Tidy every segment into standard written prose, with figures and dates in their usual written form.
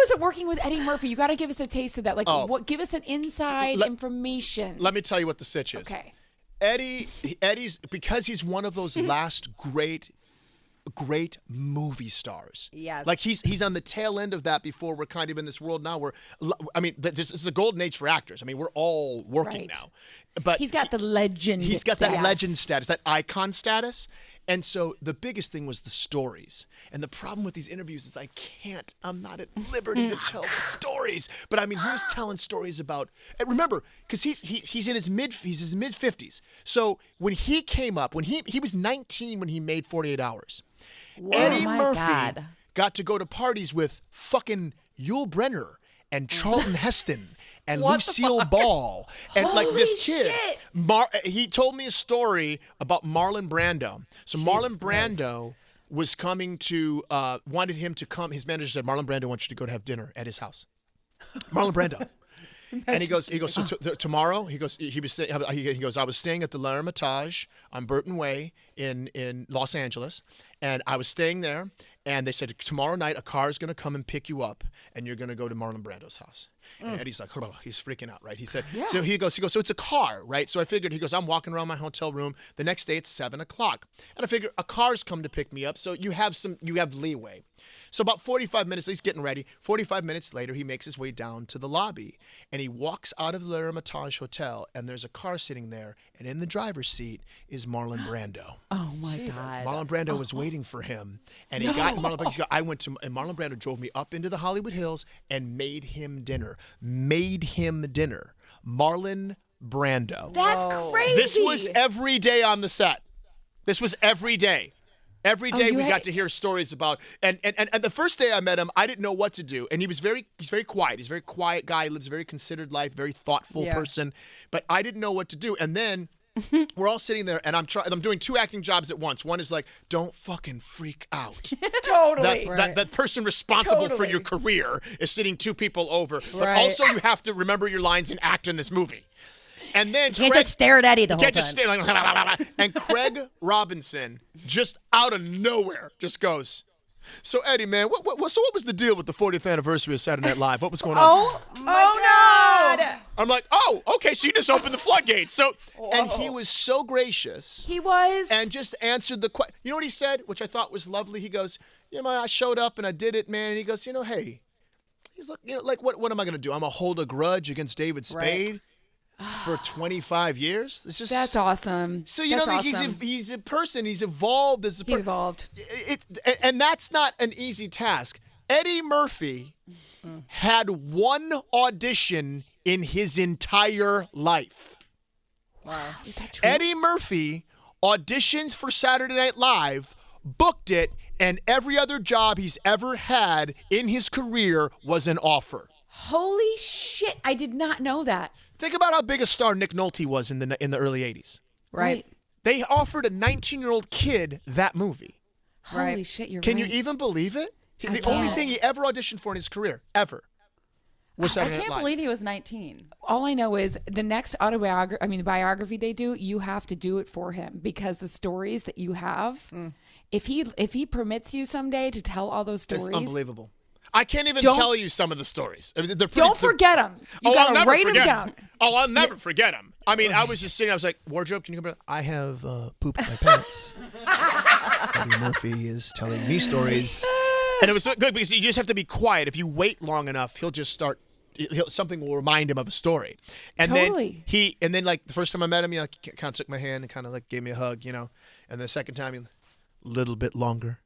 was it working with Eddie Murphy? You got to give us a taste of that. Like, give us an inside information. Let me tell you what the sitch is. Okay. Eddie's, because he's one of those last great movie stars. Yes. Like he's on the tail end of that before we're kind of in this world now where, I mean, this is a golden age for actors. I mean, we're all working now. But he's got the legend He's got status. that legend status, that icon status. And so the biggest thing was the stories. And the problem with these interviews is I'm not at liberty to tell the stories. But I mean, he was telling stories about, and remember, because he's in his mid-50s. So when he came up, when he was 19 when he made 48 Hours. Whoa. Eddie Murphy got to go to parties with fucking Yul Brynner and Charlton Heston and Lucille Ball and Holy like this kid. Shit. He told me a story about Marlon Brando. So Marlon Brando was coming to wanted him to come. His manager said, "Marlon Brando wants you to go to have dinner at his house." Marlon Brando. And he goes. So tomorrow, he goes. He goes. I was staying at the L'Hermitage on Burton Way in Los Angeles, and I was staying there. And they said, tomorrow night, a car is going to come and pick you up, and you're going to go to Marlon Brando's house. And Eddie's like, he's freaking out, right? He said, so he goes, so it's a car, right? So I figured, he goes, I'm walking around my hotel room. The next day, it's 7 o'clock. And I figured, a car's come to pick me up, so you have leeway. So about 45 minutes, he's getting ready. 45 minutes later, he makes his way down to the lobby, and he walks out of the L'Hermitage Hotel, and there's a car sitting there, and in the driver's seat is Marlon Brando. Oh, my God. Marlon Brando was waiting for him, and he got Marlon Brando. And Marlon Brando drove me up into the Hollywood Hills and made him dinner. Marlon Brando. That's crazy. This was every day on the set. This was every day. Every day we got to hear stories about, and the first day I met him, I didn't know what to do. And he's very quiet. He's a very quiet guy. He lives a very considered life, very thoughtful person. But I didn't know what to do. And then we're all sitting there, and I'm doing 2 acting jobs at once. One is like, don't fucking freak out. Totally. That person responsible for your career is sitting 2 people over. But also you have to remember your lines and act in this movie. And then you can't just stare at Eddie the whole time. You can't just stare. And Craig Robinson, just out of nowhere, just goes, so Eddie, man, what was the deal with the 40th anniversary of Saturday Night Live? What was going on? Oh no! I'm like, oh, okay, so you just opened the floodgates. So, and he was so gracious. He was. And just answered the question. You know what he said, which I thought was lovely? He goes, I showed up and I did it, man. And he goes, hey, he's like, what am I going to do? I'm going to hold a grudge against David Spade? For 25 years? That's awesome. So, he's a person. He's evolved as a person. He's evolved. And that's not an easy task. Eddie Murphy had 1 audition in his entire life. Wow. Is that true? Eddie Murphy auditioned for Saturday Night Live, booked it, and every other job he's ever had in his career was an offer. Holy shit. I did not know that. Think about how big a star Nick Nolte was in the early 80s. Right. They offered a 19-year-old kid that movie. Holy shit, you're Can right. you even believe it? The only thing he ever auditioned for in his career, ever, was Saturday Night Live. I can't believe he was 19. All I know is the next biography they do, you have to do it for him because the stories that you have, if he permits you someday to tell all those stories. It's unbelievable. I can't even tell you some of the stories. I mean, Don't forget them. You got to write them down. I'll never forget them. I mean, I was just sitting, I was like, wardrobe, can you come back? I have poop in my pants. Eddie Murphy is telling me stories. And it was so good because you just have to be quiet. If you wait long enough, he'll just start, something will remind him of a story. And then like the first time I met him, he kind of took my hand and kind of like gave me a hug, And the second time, a little bit longer.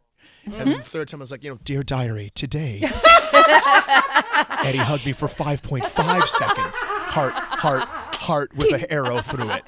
And then the third time I was like, dear diary, today. Eddie hugged me for 5.5 seconds. Heart with an arrow through it.